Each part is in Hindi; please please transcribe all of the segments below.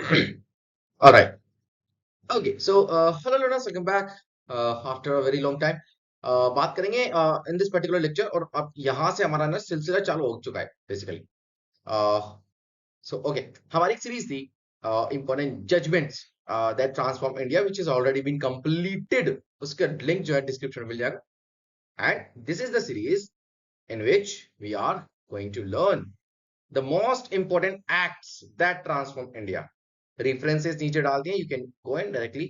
All right. Okay. So, hello, learners. Welcome back after a very long time. बात करेंगे इन दिस पर्टिकुलर लेक्चर और अब यहाँ से हमारा ना सिलसिला चालू हो चुका है बेसिकली. सो ओके, हमारी एक सीरीज थी important judgments that transform India which is already been completed. उसका लिंक जो है डिस्क्रिप्शन में मिल जाएगा. And this is the series in which we are going to learn the most important acts that transform India. References नीचे डाल दिए, you can go and directly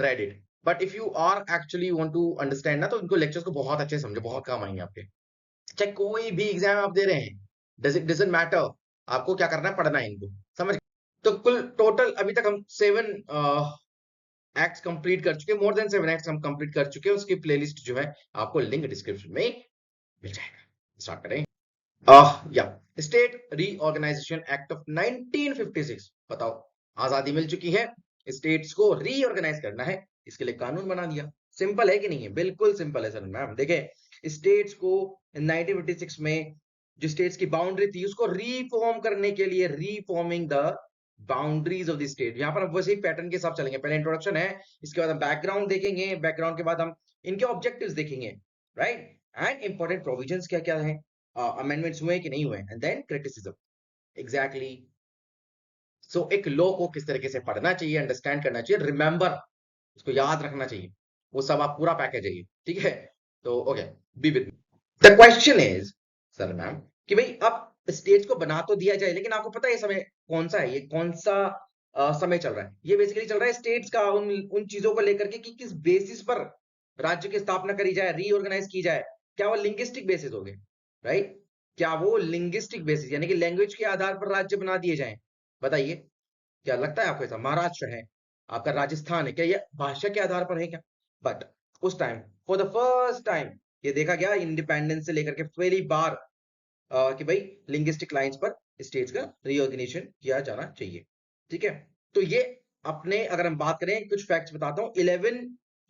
read it. But if you are actually want to understand ना, तो इनको lectures को बहुत अच्छे समझो, बहुत काम आएंगे आपके. चाहे कोई भी एग्जाम आप दे रहे हैं, doesn't matter, आपको क्या करना है, पढ़ना है इनको, समझ. तो कुल टोटल अभी तक हम 7 एक्ट्स कंप्लीट कर चुके, मोर देन 7 एक्ट्स हम कंप्लीट कर चुके हैं. उसकी प्लेलिस्ट जो है आपको लिंक डिस्क्रिप्शन में मिल जाएगा. स्टार्ट करें. State reorganisation act of 1956. बताओ, आजादी मिल चुकी है, स्टेट्स को रीऑर्गेनाइज करना है, इसके लिए कानून बना दिया. सिंपल है कि नहीं है? बिल्कुल सिंपल है सर मैम. देखें, स्टेट्स को 1956 में जो स्टेट्स की बाउंड्री थी उसको रीफॉर्म करने के लिए, reforming the boundaries of the state. यहाँ पर हम वैसे ही पैटर्न के साथ चलेंगे. पहले इंट्रोडक्शन है, इसके बाद हम बैकग्राउंड देखेंगे, बैकग्राउंड के बाद हम इनके ऑब्जेक्टिव्स देखेंगे, राइट, एंड इंपॉर्टेंट प्रोविजंस क्या क्या है, अमेंडमेंट्स हुए कि नहीं हुए, एंड देन क्रिटिसिज्म. एग्जैक्टली. सो एक लॉ को किस तरीके से पढ़ना चाहिए, अंडरस्टैंड करना चाहिए, रिमेंबर, उसको याद रखना चाहिए, वो सब आप पूरा पैकेज है, ठीक है. तो okay, be with me. The question is sir ma'am कि भाई अब स्टेट्स को बना तो दिया जाए, लेकिन आपको पता है ये समय कौन सा है, ये कौन सा समय चल रहा है? ये बेसिकली चल रहा है स्टेट्स का उन चीजों को लेकर के कि किस बेसिस पर राज्य की स्थापना करी जाए, रीऑर्गेनाइज की जाए. क्या वो लिंग्विस्टिक बेसिस हो गए, राइट? क्या वो लिंग्विस्टिक बेसिस यानी कि लैंग्वेज के आधार पर राज्य बना दिए जाएं? बताइए, क्या लगता है आपको? ऐसा महाराष्ट्र है, आपका राजस्थान है, क्या ये भाषा के आधार पर है क्या? बट उस time for the first time ये देखा गया इंडिपेंडेंस से लेकर के पहली बार कि भाई लिंग्विस्टिक लाइंस पर स्टेट्स का रीऑर्गेनाइजेशन किया जाना चाहिए. ठीक है, तो ये अपने अगर हम बात करें, कुछ फैक्ट्स बताता हूं. 11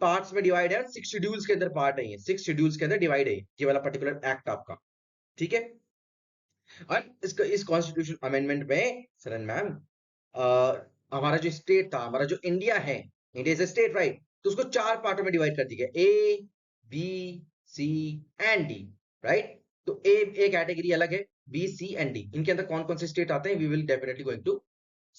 पार्ट्स में डिवाइड है, 6 शेड्यूल्स के अंदर पार्ट है, ये 6 शेड्यूल्स के अंदर डिवाइड है ये वाला पर्टिकुलर एक्ट आपका. ठीक है, और इसका इस कॉन्स्टिट्यूशन अमेंडमेंट में सरन मैम हमारा जो स्टेट था, हमारा जो इंडिया है, India is a state, right, तो उसको 4 पार्टों में डिवाइड कर दिया गया, A B C and D, right. तो ए कैटेगरी अलग है, बी सी एंड डी, इनके अंदर कौन कौन से स्टेट आते हैं, we will definitely going to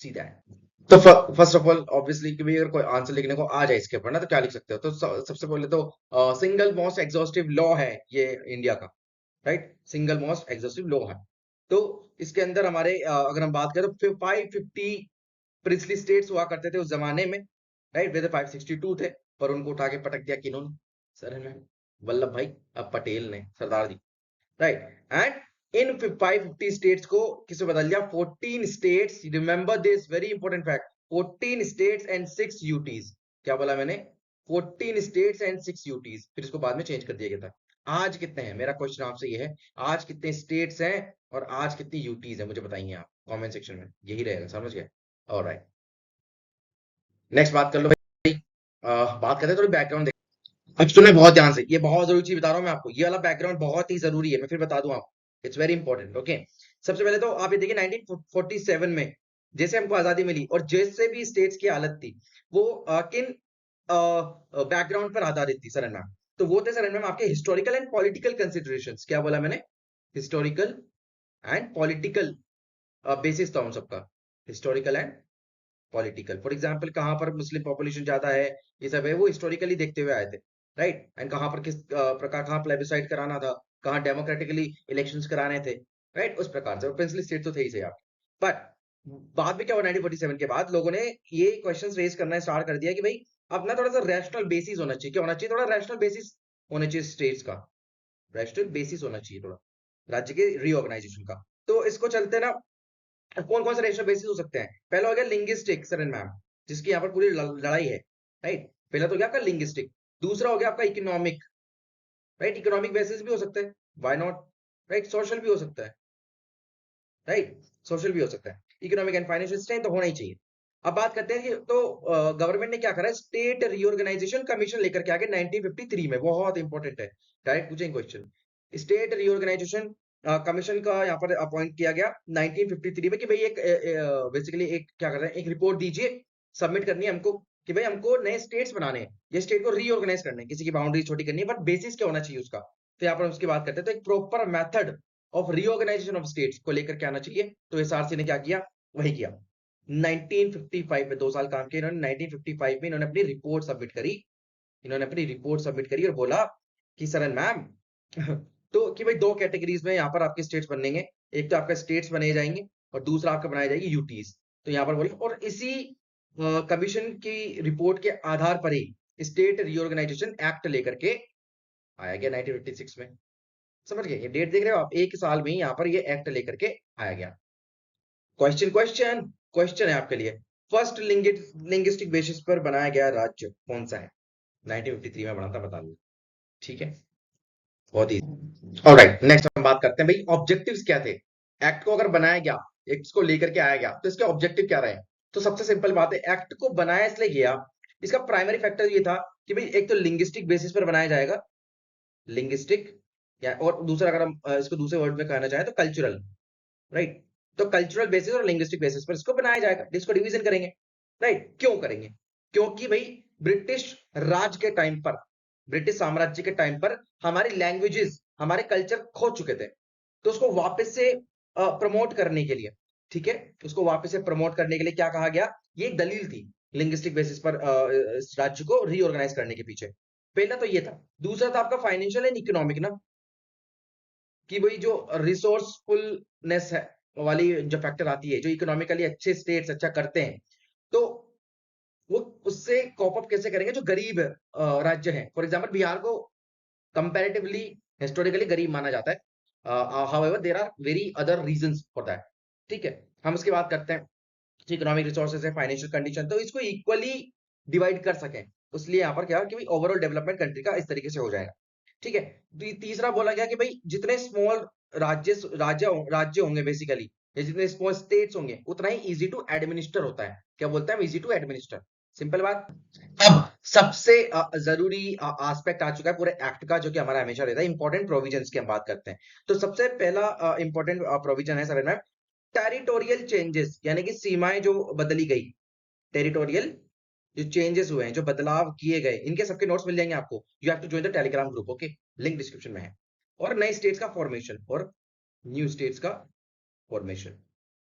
see that. तो फर्स्ट ऑफ ऑल ऑब्वियसली कि अगर कोई आंसर लिखने को आ जाए इसके ऊपर ना, तो क्या लिख सकते हो? तो सबसे पहले तो सिंगल मोस्ट एग्जॉस्टिव लॉ है ये इंडिया का, right, single most exhaustive law है. तो इसके अंदर हमारे अगर हम बात करें तो 550 प्रिंसली स्टेट्स हुआ करते थे उस जमाने में, राइट. वैसे 562 थे, पर उनको उठा के पटक दिया किन्होंने? सर में वल्लभ भाई अब पटेल ने, सरदार जी, राइट. एंड इन 550 स्टेट्स को किसे बदल दिया? 14 states. Remember this very important fact, 14 states and 6 UTs. क्या बोला मैंने? 14 स्टेट्स एंड 6 यूटीज. फिर इसको बाद में चेंज कर दिया गया था. आज कितने हैं? मेरा क्वेश्चन आपसे ये है, आज कितने स्टेट्स हैं और आज कितनी यूटीज है, मुझे बताइए आप कमेंट सेक्शन में. यही रहेगा, समझ गए? ऑलराइट, नेक्स्ट बात कर लो भाई. बात करते हैं थोड़ी बैकग्राउंड. अब सुने बहुत ध्यान से, ये बहुत जरूरी चीज बता रहा हूं मैं आपको, ये वाला बैकग्राउंड बहुत ही जरूरी है, मैं फिर बता दूं आपको, इट्स वेरी इंपॉर्टेंट. ओके, सबसे पहले तो आप ये देखिए 1947 में जैसे हमको आजादी मिली और जैसे भी स्टेट्स की हालत थी, वो किन बैकग्राउंड पर आधारित थी सरन मैम? तो वो थे सरन मैम आपके हिस्टोरिकल एंड पॉलिटिकल कंसिडरेशंस. क्या बोला मैंने? हिस्टोरिकल एंड पॉलिटिकल बेसिस था उन सबका, historical and political. For example, कहां पर मुस्लिम पॉपुलेशन ज्यादा है, ये सब है, वो हिस्टोरिकली देखते हुए आए थे, राइट. एंड कहां पर किस प्रकार, कहां प्लेबिसाइड कराना था, कहां डेमोक्रेटिकली इलेक्शंस कराने थे, राइट, उस प्रकार से. प्रिंसली स्टेट तो थे ही से आप. बट बाद में क्या हुआ, 1947 के बाद लोगों ने ये क्वेश्चंस रेज करना स्टार्ट कर दिया कि भाई अब ना थोड़ा सा रैशनल बेसिस होना चाहिए. क्या होना चाहिए? थोड़ा रैशनल बेसिस होना चाहिए स्टेट्स का, रैशनल बेसिस होना चाहिए थोड़ा राज्य के रीऑर्गेनाइजेशन का. तो इसको चलते ना, कौन कौन से रैशनल बेसिस हो सकते हैं? पहला हो गया लिंग्विस्टिक सरन मैम, जिसकी यहाँ पर पूरी लड़ाई है, राइट. पहला तो गया आपका लिंग्विस्टिक. दूसरा हो गया आपका इकोनॉमिक, राइट, इकोनॉमिक बेसिस भी हो सकता है, व्हाई नॉट, राइट. सोशल भी हो सकता है, राइट, सोशल भी हो सकता है. इकोनॉमिक एंड फाइनेंशियल स्ट्रेंथ तो होना ही चाहिए. अब बात करते हैं कि तो गवर्नमेंट ने क्या करा, स्टेट रीऑर्गेनाइजेशन कमीशन लेकर के आगे 1953 में, बहुत इंपॉर्टेंट है, डायरेक्ट पूछेंगे क्वेश्चन. स्टेट रीऑर्गेनाइजेशन कमीशन का यहाँ पर अपॉइंट किया गया 1953 में कि भाई एक बेसिकली एक क्या कर रहे हैं, एक रिपोर्ट दीजिए, सबमिट करनी है हमको कि भाई हमको नए स्टेट्स बनाने हैं, ये स्टेट को रीऑर्गेनाइज करना है, किसी की बाउंड्री छोटी करनी है, बट बेसिस क्या होना चाहिए उसका। तो यहाँ पर हम उसकी बात करते हैं, तो एक proper method of reorganisation of states को लेकर के आना चाहिए। तो एसआरसी ने क्या किया, वही किया। 1955 में 2 साल काम किया इन्होंने। 1955 में इन्होंने अपनी रिपोर्ट सबमिट करी। इन्होंने अपनी रिपोर्ट सबमिट करी और बोला कि सर एंड मैम तो कि भाई 2 कैटेगरीज में यहाँ पर आपके स्टेट्स बनेंगे। एक तो आपका स्टेट्स बने जाएंगे और दूसरा आपका बनाया जाएगी यूटीज। तो यहाँ पर बोले, और इसी कमीशन की रिपोर्ट के आधार पर ही स्टेट रीऑर्गेनाइजेशन एक्ट लेकर के आया गया 1956 में। समझ गए, ये डेट देख रहे हो आप, एक साल में ही यहाँ पर ये एक्ट लेकर के आया गया। क्वेश्चन क्वेश्चन क्वेश्चन है आपके लिए, फर्स्ट लिंग्विस्टिक बेसिस पर बनाया गया राज्य कौन सा है? 1953 में बना था, बता दो। ठीक है, बहुत ही। ऑलराइट, नेक्स्ट हम बात करते हैं भाई ऑब्जेक्टिव्स क्या थे। एक्ट को अगर बनाया गया, एक्ट को लेकर के आया गया, तो इसके ऑब्जेक्टिव क्या रहे? तो सबसे सिंपल बात है, एक्ट को बनाया इसलिए गया, इसका प्राइमरी फैक्टर ये था कि भाई एक तो लिंग्विस्टिक बेसिस पर बनाया जाएगा, लिंग्विस्टिक, या और दूसरा अगर हम इसको दूसरे वर्ड में कहना चाहें तो कल्चरल, राइट। तो कल्चरल बेसिस और लिंग्विस्टिक बेसिस पर इसको बनाया जाएगा, इसको डिवीजन करेंगे, राइट। क्यों करेंगे? क्योंकि भाई ब्रिटिश राज के टाइम पर, ब्रिटिश साम्राज्य के टाइम पर हमारी लैंग्वेजेस, हमारे कल्चर खो चुके थे, तो उसको वापस से प्रमोट करने के लिए, ठीक है, उसको वापस से प्रमोट करने के लिए क्या कहा गया, ये एक दलील थी लिंग्विस्टिक बेसिस पर इस राज्य को रीऑर्गेनाइज करने के पीछे। पहला तो ये था। दूसरा था आपका फाइनेंशियल एंड इकोनॉमिक ना, कि भाई जो रिसोर्सफुलनेस है वाली जो फैक्टर आती है, जो इकोनॉमिकली अच्छे स्टेट्स अच्छा करते हैं, तो वो उससे कॉप अप कैसे करेंगे जो गरीब राज्य हैं। फॉर एग्जांपल बिहार को कंपैरेटिवली हिस्टोरिकली गरीब माना जाता है, however there are very other reasons for that. ठीक है, हम उसकी बात करते हैं, इकोनॉमिक रिसोर्सेज है, फाइनेंशियल कंडीशन, तो इसको इक्वली डिवाइड कर सकें, इसलिए यहाँ पर क्या है कि भाई ओवरऑल डेवलपमेंट कंट्री का इस तरीके से हो जाएगा। ठीक है, तीसरा बोला गया कि भाई जितने स्मॉल राज्य राज्य राज्य होंगे बेसिकली, या जितने स्मॉल स्टेट्स होंगे, उतना ही इजी टू एडमिनिस्टर होता है। क्या बोलते हैं, इजी टू एडमिनिस्टर, सिंपल बात। अब सबसे जरूरी एस्पेक्ट आ चुका है पूरे एक्ट का, जो कि हमारा हमेशा रहता है, इंपॉर्टेंट प्रोविजंस की हम बात करते हैं। तो सबसे पहला इंपॉर्टेंट प्रोविजन है सर मैम, टेरिटोरियल चेंजेस, यानी कि सीमाएं जो बदली गई, टेरिटोरियल जो चेंजेस हुए हैं, जो बदलाव किए गए, इनके सबके नोट्स मिल जाएंगे आपको। You have to join the Telegram group, okay, link description में है। और नए स्टेट्स का फॉर्मेशन और न्यू स्टेट्स का फॉर्मेशन,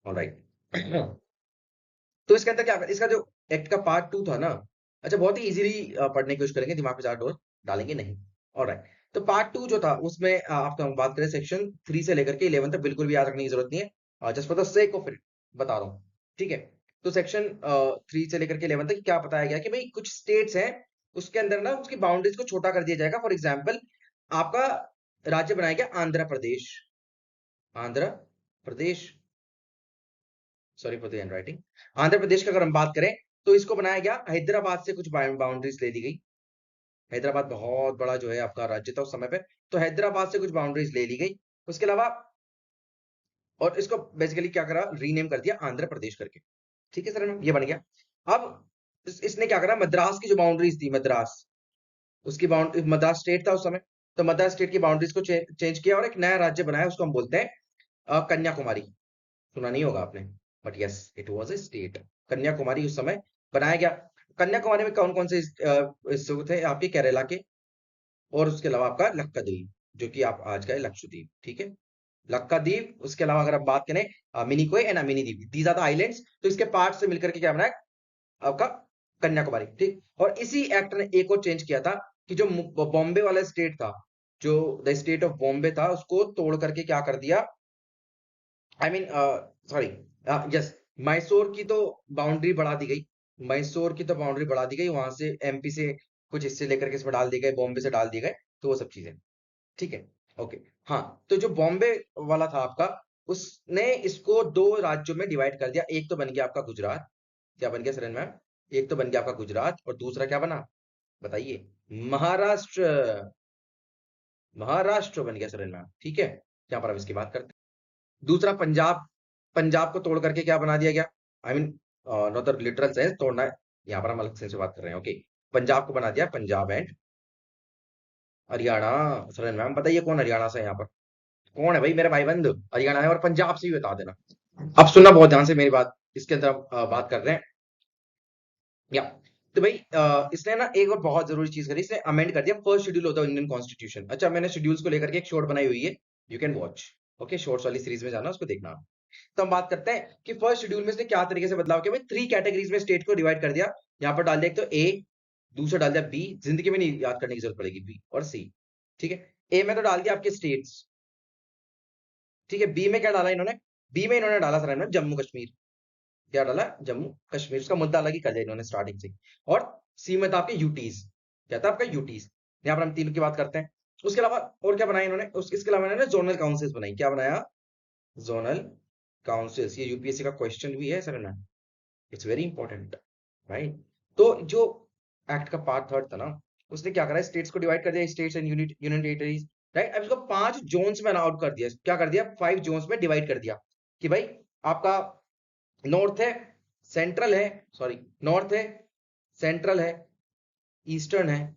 ऑलराइट। तो इसके अंदर क्या, इसका जो एक्ट का पार्ट 2 था ना, अच्छा बहुत ही इजीली पढ़ने की कोशिश करेंगे, दिमाग में ज्यादा डोर डालेंगे नहीं। ऑलराइट, तो पार्ट 2 जो था उसमें आपको हम बात करें सेक्शन 3 से लेकर के 11 तक, बिल्कुल भी याद रखने की जरूरत नहीं है, just for the sake of it बता रहा हूँ। ठीक है, तो सेक्शन 3 से लेकर के 11 तक क्या बताया गया कि भाई कुछ स्टेट्स हैं, उसके अंदर ना उसकी बाउंड्रीज को छोटा कर दिया जाएगा। फॉर एग्जाम्पल, आपका राज्य बनाया गया Andhra Pradesh, Andhra Pradesh, sorry for the handwriting. Andhra Pradesh की अगर हम बात करें, तो इसको बनाया गया, हैदराबाद से कुछ बाउंड्रीज ले ली गई। हैदराबाद बहुत बड़ा जो है आपका राज्य था उस समय पे, तो हैदराबाद से कुछ बाउंड्रीज ले ली गई। उसके अलावा, और इसको बेसिकली क्या करा, रीनेम कर दिया आंध्र प्रदेश करके। ठीक है सर, ये बन गया। अब इसने क्या करा, मद्रास की जो बाउंड्रीज थी, मद्रास, उसकी बाउंड्री, मद्रास स्टेट था उस समय, तो मद्रास स्टेट की बाउंड्रीज को चेंज किया और एक नया राज्य बनाया, उसको हम बोलते हैं कन्याकुमारी। सुना नहीं होगा आपने, but yes, it was a state, Kanyakumari उस समय बनाया गया। कन्याकुमारी में कौन कौन से हिस्से थे आपके, केरला के, और उसके अलावा आपका लक्षद्वीप, जो कि आप आज का है लक्षद्वीप। ठीक है, लक्षद्वीप, उसके अलावा अगर आप बात करें मिनिकोय एंड मिनी द्वीप, दीज आर द आइलैंड्स, तो इसके पार्ट से मिलकर के क्या बनाया आपका कन्याकुमारी। ठीक, और इसी एक्ट ने एक और चेंज किया था कि जो बॉम्बे वाला स्टेट था, जो द स्टेट ऑफ बॉम्बे था, उसको तोड़ करके क्या कर दिया, I mean sorry, yes, Mysore की तो बाउंड्री बढ़ा दी गई, मैसूर की तो बाउंड्री बढ़ा दी गई, वहां से एमपी से कुछ हिस्से लेकर के इसमें डाल दिए गए, बॉम्बे से डाल दिए गए, तो वो सब चीजें। ठीक है, ओके। हाँ, तो जो बॉम्बे वाला था आपका, उसने इसको 2 राज्यों में डिवाइड कर दिया। एक तो बन गया आपका गुजरात, क्या बन गया सर मैम, एक तो बन गया आपका गुजरात, और दूसरा क्या बना, बताइए, महाराष्ट्र, महाराष्ट्र बन गया सर मैम। ठीक है, यहाँ पर हम इसकी बात करते हैं। दूसरा पंजाब, पंजाब को तोड़ करके क्या बना दिया गया, I mean not the literal sense तोड़ना है, यहाँ पर हम अलग सेंस से बात कर रहे हैं, ओके। पंजाब को बना दिया Punjab and Haryana. Sir ma'am बताइए कौन हरियाणा से है यहाँ पर, कौन है भाई मेरा भाईबंध? हरियाणा है और पंजाब से भी बता देना। अब सुनना बहुत ध्यान से मेरी बात, इसके अंदर हम बात कर रहे हैं। या तो भाई इसने ना एक और बहुत जरूरी चीज करी, इसने अमेंड कर दिया फर्स्ट शेड्यूल होता है इंडियन कॉन्स्टिट्यूशन। अच्छा, मैंने शेड्यूल्स को लेकर के एक शॉर्ट बनाई हुई है, you can watch. Okay, shorts वाली सीरीज में जाना, उसको देखना। तो हम बात करते हैं कि फर्स्ट शेड्यूल में इसने क्या तरीके से बदलाव किया भाई। 3 कैटेगरीज में स्टेट को डिवाइड कर दिया। यहाँ पर डाल दिया एक तो ए, दूसरा डाल दिया बी, जिंदगी में नहीं याद करने की जरूरत पड़ेगी, बी और सी। ठीक है, ए में तो डाल दिया आपके स्टेट्स। ठीक है, बी में क्या डाला इन्होंने? बी में इन्होंने डाला सर इन्होंने जम्मू कश्मीर। क्या डाला? जम्मू कश्मीर। उसका मुद्दा अलग ही कर दिया इन्होंने स्टार्टिंग से। और सी में था आपके यूटीज। क्या था आपका? यूटीज। यहाँ पर हम तीनों की बात करते हैं। उसके अलावा और क्या बनाया इन्होंने? इसके अलावा इन्होंने जोनल काउंसिल्स बनाई। क्या बनाया? Zonal councils. ये यूपीएससी का क्वेश्चन भी है सर ना, इट्स वेरी इंपॉर्टेंट, राइट। तो जो एक्ट का पार्ट थर्ड था ना, उसने क्या करा? स्टेट्स को डिवाइड कर दिया, states and union territories, right. अब इसको 5 जोन्स में आउट कर दिया। क्या कर दिया? 5 जोन्स में डिवाइड कर दिया कि भाई आपका नॉर्थ है, सेंट्रल है, सॉरी, नॉर्थ है, सेंट्रल है, ईस्टर्न है,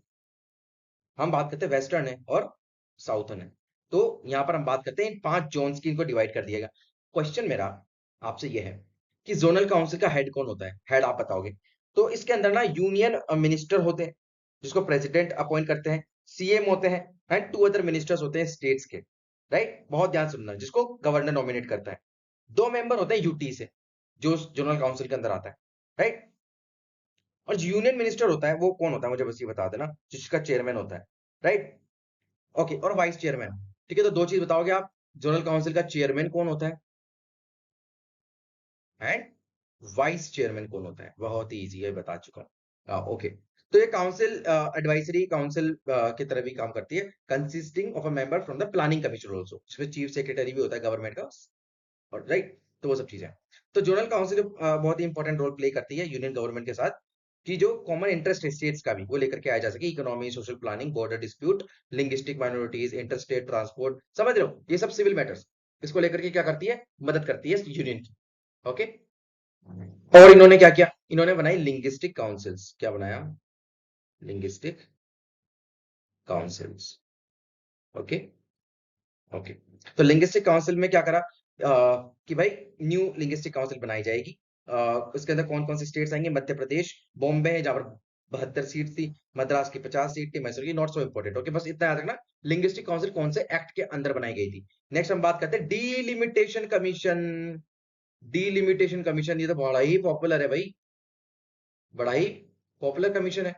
हम बात करते हैं वेस्टर्न है, और साउथर्न है। तो यहां पर हम बात करते हैं इन 5 जोन्स की, इनको डिवाइड कर दिया गया। क्वेश्चन मेरा आपसे यह है कि जोनल काउंसिल का हेड कौन होता है? हेड आप बताओगे। तो इसके अंदर ना यूनियन मिनिस्टर होते हैं, जिसको प्रेसिडेंट अपॉइंट करते हैं, सीएम होते हैं, एंड 2 अदर मिनिस्टर्स होते हैं स्टेट्स के, राइट। बहुत ध्यान सुनना, जिसको गवर्नर नॉमिनेट करता है। 2 मेंबर होते हैं यूटी से, जो जनरल काउंसिल के अंदर आता है, राइट। और जो यूनियन मिनिस्टर होता है वो कौन होता है मुझे बस ये बता देना, जिसका चेयरमैन होता है, राइट। ओके, और वाइस चेयरमैन। ठीक है, तो 2 चीज बताओगे आप, जनरल काउंसिल का चेयरमैन कौन होता है एंड वाइस चेयरमैन कौन होता है? बहुत ही इजी है, बता चुका हूँ। ओके, तो ये काउंसिल एडवाइजरी काउंसिल की तरह भी काम करती है, consisting of a member from the planning commission also, इसमें चीफ सेक्रेटरी भी होता है गवर्नमेंट का, और राइट। तो वो सब चीजें, तो जोनल काउंसिल बहुत ही इंपॉर्टेंट रोल प्ले करती है यूनियन गवर्नमेंट के साथ, कि जो कॉमन इंटरेस्ट है स्टेट्स का भी वो लेकर के आया जा सके। Economy, social planning, border dispute, linguistic minorities, inter state transport, समझ रहे हो, ये सब सिविल मैटर्स, इसको लेकर के क्या करती है? मदद करती है यूनियन की। ओके, और इन्होंने क्या किया? इन्होंने बनाई लिंग्विस्टिक काउंसिल्स। क्या बनाया? Linguistic councils. Okay, okay. तो लिंग्विस्टिक काउंसिल में क्या करा कि भाई न्यू लिंग्विस्टिक काउंसिल बनाई जाएगी। उसके अंदर कौन कौन से स्टेट्स आएंगे? मध्य प्रदेश, बॉम्बे है जहां पर 72 सीट थी, मद्रास की 50 सीट थी, मैसूर की, नॉट सो इंपॉर्टेंट। ओके, बस इतना याद रखना लिंग्विस्टिक काउंसिल कौन से एक्ट के अंदर बनाई गई थी। नेक्स्ट हम बात करते हैं डीलिमिटेशन कमीशन। डीलिमिटेशन कमीशन, ये तो बड़ा ही पॉपुलर है भाई, बड़ा ही पॉपुलर कमीशन है।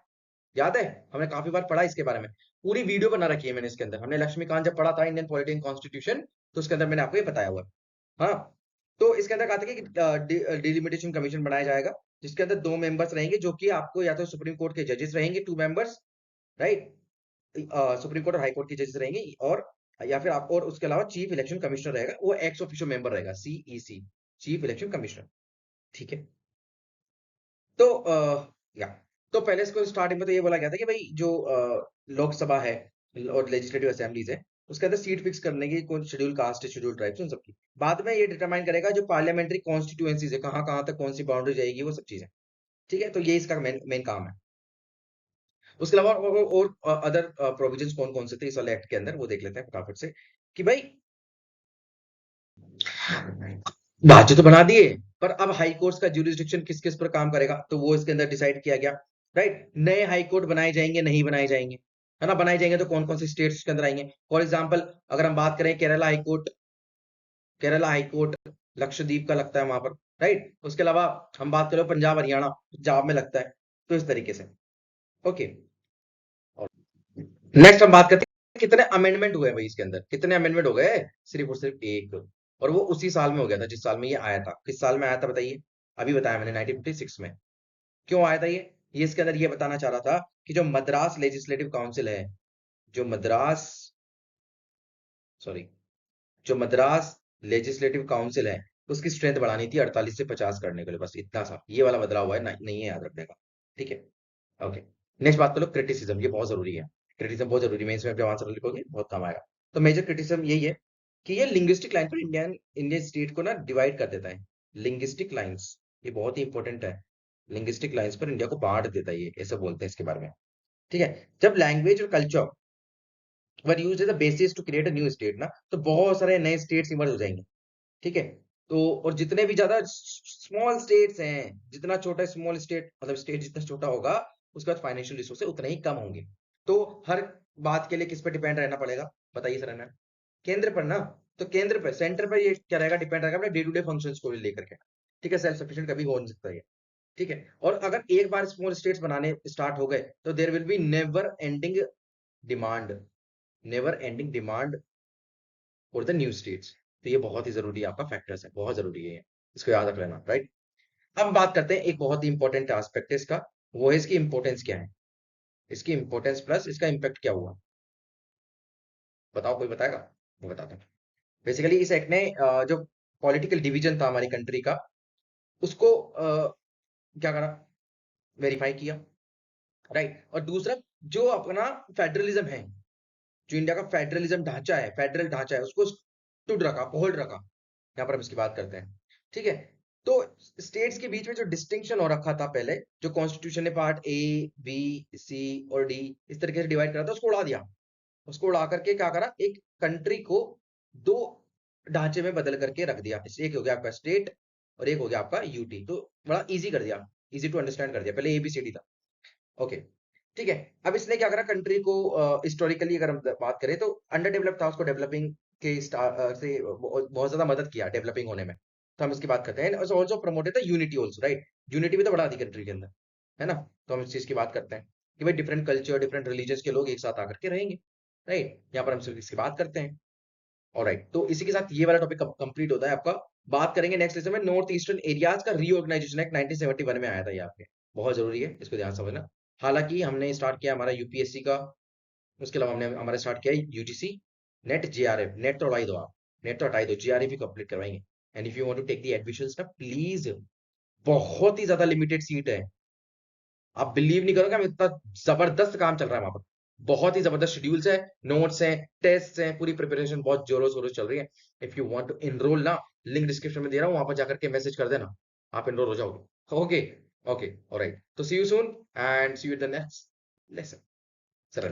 याद है, हमने काफी बार पढ़ा इसके बारे में, पूरी वीडियो बना रखी है मैंने इसके अंदर। हमने लक्ष्मीकांत जब पढ़ा था इंडियन पॉलिटी एंड कॉन्स्टिट्यूशन, तो उसके अंदर मैंने आपको ये बताया हुआ है। हाँ, तो इसके अंदर कहा था कि डिलिमिटेशन कमीशन बनाया जाएगा, जिसके अंदर 2 मेंबर्स रहेंगे, जो कि आपको या तो सुप्रीम कोर्ट के जजेस रहेंगे, 2 मेंबर्स, राइट। सुप्रीम कोर्ट और हाई कोर्ट के जजेस रहेंगे, और या फिर आपको, और उसके अलावा चीफ इलेक्शन कमिश्नर रहेगा, वो एक्स ऑफिशियो मेंबर रहेगा, सीईसी, चीफ इलेक्शन कमिश्नर। ठीक है, तो या तो पहले इसको स्टार्टिंग में तो ये बोला गया था कि भाई जो लोकसभा है और लेजिस्लेटिव असेंबलीज है, उसके अंदर सीट फिक्स करने की कौन शेड्यूल कास्ट है, शेड्यूल ट्राइब्स, उन सबकी बाद में ये डिटरमाइन करेगा जो पार्लियामेंट्री कॉन्स्टिट्यूएंसीज है, कहाँ कहाँ तक कौन सी बाउंड्री जाएगी, वो सब चीजें। ठीक है, तो ये इसका मेन मेन काम है। उसके अलावा और अदर प्रोविजंस कौन कौन से थे इस वाले एक्ट के अंदर, वो देख लेते हैं फटाफट से, कि भाई राज्य तो बना दिए, पर अब हाई कोर्ट का ज्यूरिसडिक्शन किस किस पर काम करेगा, तो वो इसके अंदर डिसाइड किया गया, राइट। नए हाई कोर्ट बनाए जाएंगे, नहीं बनाए जाएंगे, है ना? बनाए जाएंगे तो कौन कौन से स्टेट्स के अंदर आएंगे? फॉर एग्जाम्पल अगर हम बात करें Kerala high court, Kerala high court Lakshadweep का लगता है वहां पर, राइट। उसके अलावा हम बात करें पंजाब हरियाणा, पंजाब में लगता है, तो इस तरीके से। ओके, नेक्स्ट हम बात करते हैं कितने अमेंडमेंट हुए भाई इसके अंदर, कितने अमेंडमेंट हो गए? सिर्फ और सिर्फ एक, और वो उसी साल में हो गया था जिस साल में ये आया था। किस साल में आया था बताइए? अभी बताया मैंने, 1956 में। क्यों आया था ये इसके अंदर ये बताना चाह रहा था कि जो मद्रास लेजिस्लेटिव काउंसिल है, जो मद्रास, सॉरी, जो मद्रास लेजिस्लेटिव काउंसिल है, उसकी स्ट्रेंथ बढ़ानी थी 48 से 50 करने के लिए, बस इतना सा ये वाला बदलाव हुआ है, नहीं है याद रखने का। ठीक है, ओके। नेक्स्ट बात करो क्रिटिसिज्म, ये बहुत जरूरी है। क्रिटिसिज्म बहुत जरूरी है, इसमें जब आंसर लिखोगे बहुत काम आएगा। तो मेजर क्रिटिसिज्म यही है कि ये लिंग्विस्टिक लाइन पर इंडियन इंडियन स्टेट को ना डिवाइड कर देता है। लिंग्विस्टिक लाइंस, ये बहुत ही इंपॉर्टेंट है। लिंग्विस्टिक लाइंस पर इंडिया को बांट देता है, ये ऐसा बोलते हैं इसके बारे में। ठीक है, जब लैंग्वेज और culture were used as a basis to create a new state ना, तो बहुत सारे नए स्टेट्स इमर्ज हो जाएंगे, ठीक है। तो और जितने भी ज्यादा स्मॉल स्टेट्स हैं, जितना छोटा स्मॉल स्टेट मतलब स्टेट जितना छोटा होगा, उसके बाद फाइनेंशियल रिसोर्सेज उतने ही कम होंगे। तो हर बात के लिए किस पर डिपेंड रहना पड़ेगा, बताइए सर है? केंद्र पर ना। तो केंद्र पर, सेंटर पर ये क्या रहेगा, डिपेंड रहेगा अपने डे टू डे फंक्शंस को लेकर के, ठीक है। सेल्फ सफिशिएंट कभी हो नहीं सकता ये, ठीक है। और अगर एक बार स्मॉल स्टेट्स बनाने स्टार्ट हो गए, तो there will be never ending demand, never ending demand for the new states. तो ये बहुत ही जरूरी आपका फैक्टर्स है, बहुत जरूरी है ये, इसको याद रख लेना, राइट। अब हम बात करते हैं एक बहुत ही इंपॉर्टेंट एस्पेक्ट है इसका, वो है इसकी इंपॉर्टेंस क्या है, इसकी इंपॉर्टेंस प्लस इसका इम्पैक्ट क्या हुआ, बताओ कोई बताएगा? मैं बताता हूँ। बेसिकली इस एक्ट ने जो पॉलिटिकल डिवीजन था हमारी कंट्री का, उसको क्या करा, वेरीफाई किया, राइट। और दूसरा, जो अपना फेडरलिज्म है, जो इंडिया का फेडरलिज्म ढांचा है, फेडरल ढांचा है, उसको स्टूड रखा, होल्ड रखा। यहाँ पर हम इसकी बात करते हैं, ठीक है। तो स्टेट्स के बीच में जो डिस्टिंक्शन हो रखा था पहले, जो कॉन्स्टिट्यूशन ने पार्ट ए, बी, सी और डी इस तरीके से डिवाइड करा था, उसको उड़ा दिया। उसको उड़ा करके क्या करा, एक कंट्री को दो ढांचे में बदल करके रख दिया। एक हो गया आपका स्टेट और एक हो गया आपका यूटी। तो बड़ा इजी कर दिया, इजी टू अंडरस्टैंड कर दिया। पहले एबीसीडी था, ओके, ठीक है। अब इसने क्या करा, कंट्री को हिस्टोरिकली अगर हम बात करें तो अंडर डेवलप था, उसको डेवलपिंग के से बहुत ज्यादा मदद किया डेवलपिंग होने में। तो हम इसकी बात करते हैं। Also promoted the unity also, right. Unity भी तो बढ़ा दी कंट्री के अंदर, है ना। तो हम इस चीज की बात करते हैं कि भाई डिफरेंट कल्चर, डिफरेंट रिलीजन के लोग एक साथ आकर के रहेंगे, राइट। यहाँ पर हम सिर्फ इसकी बात करते हैं, ऑलराइट। तो इसी के साथ ये वाला टॉपिक कंप्लीट होता है आपका। बात करेंगे नेक्स्ट लेसन में नॉर्थ ईस्टर्न एरियाज का रीऑर्गेनाइजेशन एक्ट 1971 में आया था ये आपके, बहुत जरूरी है, इसको ध्यान समझना। हालांकि हमने स्टार्ट किया हमारा यूपीएससी का, उसके अलावा हमने हमारा स्टार्ट किया यूजीसी नेट, जेआरएफ। नेट तो हटाई दो आप, नेट तो हटाई दो, जेआरएफ भी कंप्लीट करवाएंगे। And if you want to take the admissions ना प्लीज, बहुत ही ज्यादा लिमिटेड सीट है। आप बिलीव नहीं करोगे, हम इतना जबरदस्त काम चल रहा है वहां पर, बहुत ही जबरदस्त शेड्यूल्स है, नोट्स हैं, टेस्ट हैं, पूरी प्रिपरेशन बहुत जोरों शोरों से चल रही है। If you want to enroll ना, लिंक डिस्क्रिप्शन में दे रहा हूँ, वहां पर जाकर के मैसेज कर देना, आप एनरोल हो जाओगे, ओके। Okay, alright. तो see you soon and see you in the next lesson, sir.